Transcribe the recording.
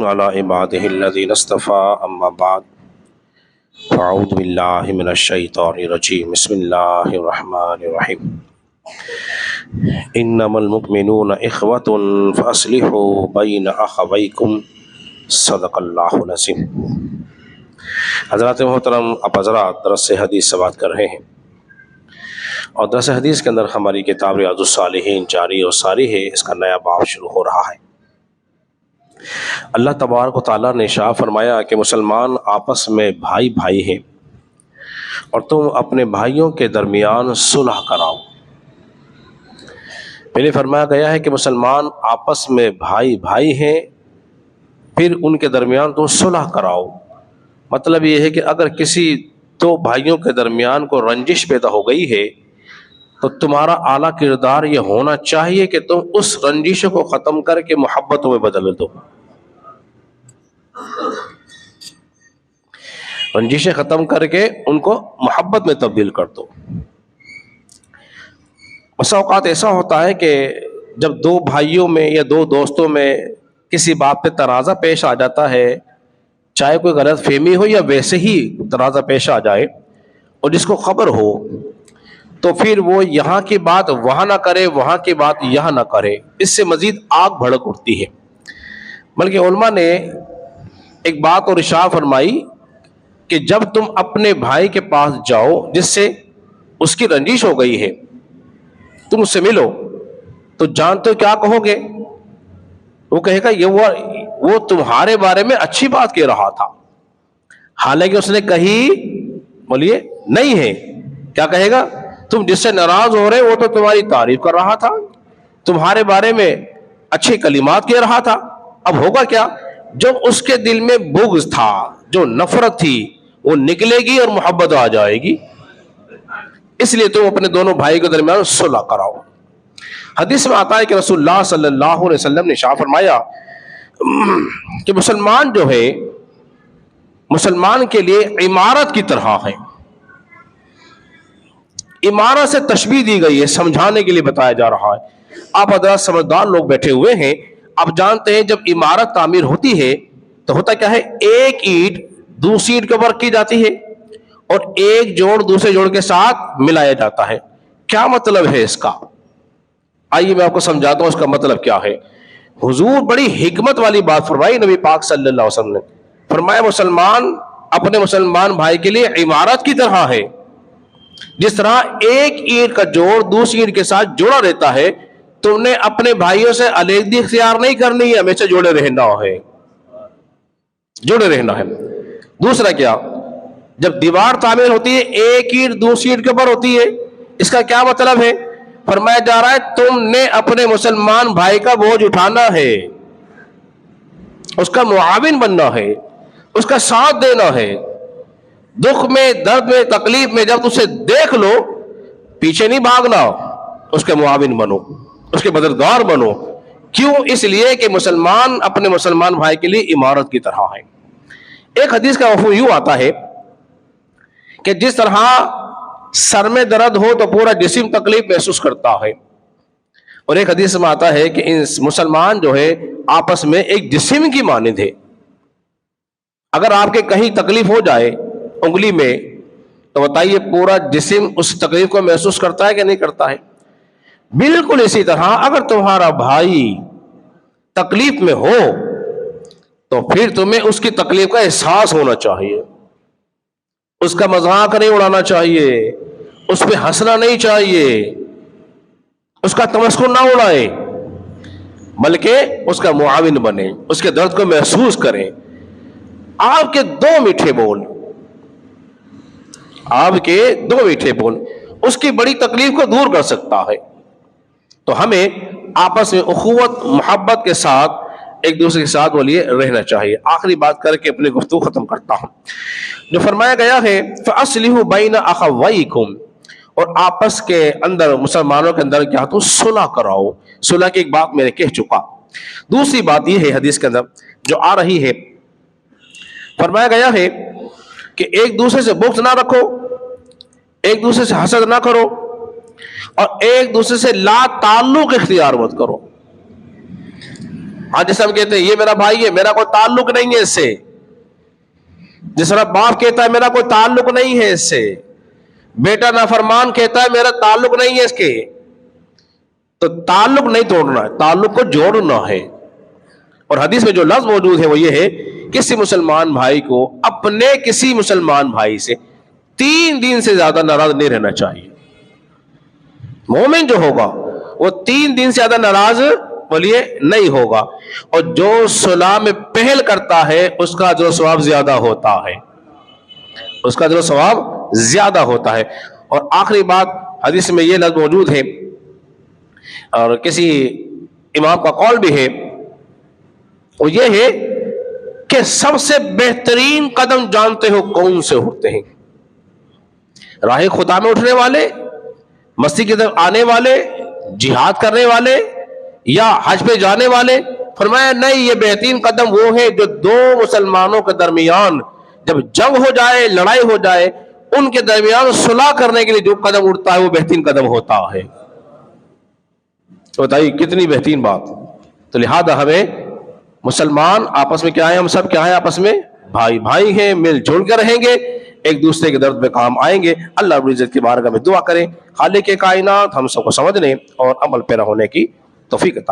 على عباده الذين اصطفى أما بعد فأعوذ بالله من الشيطان الرجيم بسم الله الرحمن الرحيم إنما المؤمنون إخوة فأصلحوا بين أخويكم صدق اللہ العظیم۔ حضرات محترم، اب حضرات درس حدیث سے بات کر رہے ہیں، اور درس حدیث کے اندر ہماری کتاب ریاض الصالحین جاری اور ساری ہے، اس کا نیا باب شروع ہو رہا ہے۔ اللہ تبارک و تعالیٰ نے ارشاد فرمایا کہ مسلمان آپس میں بھائی بھائی ہیں اور تم اپنے بھائیوں کے درمیان صلح کراؤ۔ پہلے فرمایا گیا ہے کہ مسلمان آپس میں بھائی بھائی ہیں، پھر ان کے درمیان تم صلح کراؤ۔ مطلب یہ ہے کہ اگر کسی دو بھائیوں کے درمیان کو رنجش پیدا ہو گئی ہے تو تمہارا اعلیٰ کردار یہ ہونا چاہیے کہ تم اس رنجش کو ختم کر کے محبتوں میں بدل دو، رنجشیں ختم کر کے ان کو محبت میں تبدیل کر دو۔ بسا اوقات ایسا ہوتا ہے کہ جب دو بھائیوں میں یا دو دوستوں میں کسی بات پہ تنازع پیش آ جاتا ہے، چاہے کوئی غلط فہمی ہو یا ویسے ہی تنازع پیش آ جائے، اور جس کو خبر ہو تو پھر وہ یہاں کی بات وہاں نہ کرے، وہاں کی بات یہاں نہ کرے، اس سے مزید آگ بھڑک اٹھتی ہے۔ بلکہ علماء نے ایک بات اور ارشاد فرمائی کہ جب تم اپنے بھائی کے پاس جاؤ جس سے اس کی رنجش ہو گئی ہے، تم اس سے ملو تو جانتے ہو کیا کہو گے؟ وہ کہے گا وہ تمہارے بارے میں اچھی بات کہہ رہا تھا، حالانکہ اس نے کہی بولیے نہیں ہے۔ کیا کہے گا؟ تم جس سے ناراض ہو رہے وہ تو تمہاری تعریف کر رہا تھا، تمہارے بارے میں اچھے کلمات کہہ رہا تھا۔ اب ہوگا کیا؟ جو اس کے دل میں بغض تھا، جو نفرت تھی، وہ نکلے گی اور محبت آ جائے گی۔ اس لیے تم اپنے دونوں بھائی کے درمیان صلح کراؤ۔ حدیث میں آتا ہے کہ رسول اللہ صلی اللہ علیہ وسلم نے ارشاد فرمایا کہ مسلمان جو ہے مسلمان کے لیے عمارت کی طرح ہے۔ عمارت سے تشبیہ دی گئی ہے، سمجھانے کے لیے بتایا جا رہا ہے۔ آپ حضرات سمجھدار لوگ بیٹھے ہوئے ہیں، آپ جانتے ہیں جب عمارت تعمیر ہوتی ہے تو ہوتا کیا ہے؟ ایک اینٹ دوسری اینٹ کے اوپر کی جاتی ہے اور ایک جوڑ دوسرے جوڑ کے ساتھ ملایا جاتا ہے۔ کیا مطلب ہے اس کا؟ آئیے میں آپ کو سمجھاتا ہوں اس کا مطلب کیا ہے۔ حضور بڑی حکمت والی بات فرمائی نبی پاک صلی اللہ علیہ وسلم نے، فرمایا مسلمان اپنے مسلمان بھائی کے لیے عمارت کی طرح ہے۔ جس طرح ایک اینٹ کا جوڑ دوسری اینٹ کے ساتھ جڑا رہتا ہے، تم نے اپنے بھائیوں سے علیحدگی اختیار نہیں کرنی ہے، ہمیشہ جڑے رہنا ہے، جڑے رہنا ہے۔ دوسرا کیا؟ جب دیوار تعمیر ہوتی ہے ایک اینٹ دوسری اینٹ کے اوپر ہوتی ہے، اس کا کیا مطلب ہے؟ فرمایا جا رہا ہے تم نے اپنے مسلمان بھائی کا بوجھ اٹھانا ہے، اس کا معاون بننا ہے، اس کا ساتھ دینا ہے، دکھ میں درد میں تکلیف میں جب اسے دیکھ لو پیچھے نہیں بھاگنا، اس کے معاون بنو، اس کے مددگار بنو۔ کیوں؟ اس لیے کہ مسلمان اپنے مسلمان بھائی کے لیے عمارت کی طرح ہے۔ ایک حدیث کا مفہوم یوں آتا ہے کہ جس طرح سر میں درد ہو تو پورا جسم تکلیف محسوس کرتا ہے، اور ایک حدیث میں آتا ہے کہ مسلمان جو ہے آپس میں ایک جسم کی مانند ہے۔ اگر آپ کے کہیں تکلیف ہو جائے انگلی میں تو بتائیے پورا جسم اس تکلیف کو محسوس کرتا ہے کہ نہیں کرتا ہے؟ بالکل اسی طرح اگر تمہارا بھائی تکلیف میں ہو تو پھر تمہیں اس کی تکلیف کا احساس ہونا چاہیے، اس کا مذاق نہیں اڑانا چاہیے، اس پہ ہنسنا نہیں چاہیے، اس کا تمسخر نہ اڑائے، بلکہ اس کا معاون بنے، اس کے درد کو محسوس کریں۔ آپ کے دو میٹھے بول اس کی بڑی تکلیف کو دور کر سکتا ہے۔ تو ہمیں آپس میں اخوت محبت کے ساتھ ایک دوسرے کے ساتھ بولیے رہنا چاہیے۔ آخری بات کر کے اپنی گفتگو ختم کرتا ہوں۔ جو فرمایا گیا ہے فَأَصْلِحُوا بَيْنَ أَخَوَيْكُمْ، اور آپس کے اندر مسلمانوں کے اندر کیا تو صلح کراؤ۔ صلح کی ایک بات میں نے کہہ چکا۔ دوسری بات یہ ہے حدیث کے اندر جو آ رہی ہے، فرمایا گیا ہے کہ ایک دوسرے سے بغض نہ رکھو، ایک دوسرے سے حسد نہ کرو، اور ایک دوسرے سے لا تعلق اختیار مت کرو۔ آج جیسے ہم کہتے ہیں یہ میرا بھائی ہے، میرا کوئی تعلق نہیں ہے اس سے، جس طرح باپ کہتا ہے میرا کوئی تعلق نہیں ہے اس سے، بیٹا نافرمان کہتا ہے میرا تعلق نہیں ہے اس کے، تو تعلق نہیں توڑنا ہے، تعلق کو جوڑنا ہے۔ اور حدیث میں جو لفظ موجود ہے وہ یہ ہے، کسی مسلمان بھائی کو اپنے کسی مسلمان بھائی سے 3 دن سے زیادہ ناراض نہیں رہنا چاہیے۔ مومن جو ہوگا وہ 3 دن سے زیادہ ناراض بولیے نہیں ہوگا، اور جو صلح میں پہل کرتا ہے اس کا اجر و ثواب زیادہ ہوتا ہے، اس کا اجر و ثواب زیادہ ہوتا ہے۔ اور آخری بات، حدیث میں یہ لفظ موجود ہے اور کسی امام کا قول بھی ہے، وہ یہ ہے کہ سب سے بہترین قدم جانتے ہو کون سے ہوتے ہیں؟ راہ خدا میں اٹھنے والے، مسجد کی طرف آنے والے، جہاد کرنے والے، یا حج پہ جانے والے؟ فرمایا نہیں، یہ بہترین قدم وہ ہے جو 2 مسلمانوں کے درمیان جب جنگ ہو جائے، لڑائی ہو جائے، ان کے درمیان صلح کرنے کے لیے جو قدم اٹھتا ہے وہ بہترین قدم ہوتا ہے۔ بتائیے کتنی بہترین بات۔ تو لہذا ہمیں مسلمان آپس میں کیا ہے، ہم سب کیا ہیں آپس میں؟ بھائی بھائی ہیں، مل جل کر رہیں گے، ایک دوسرے کے درد میں کام آئیں گے۔ اللہ رب العزت کی بارگاہ میں دعا کریں خالق کائنات ہم سب کو سمجھنے اور عمل پیرا ہونے کی توفیق عطا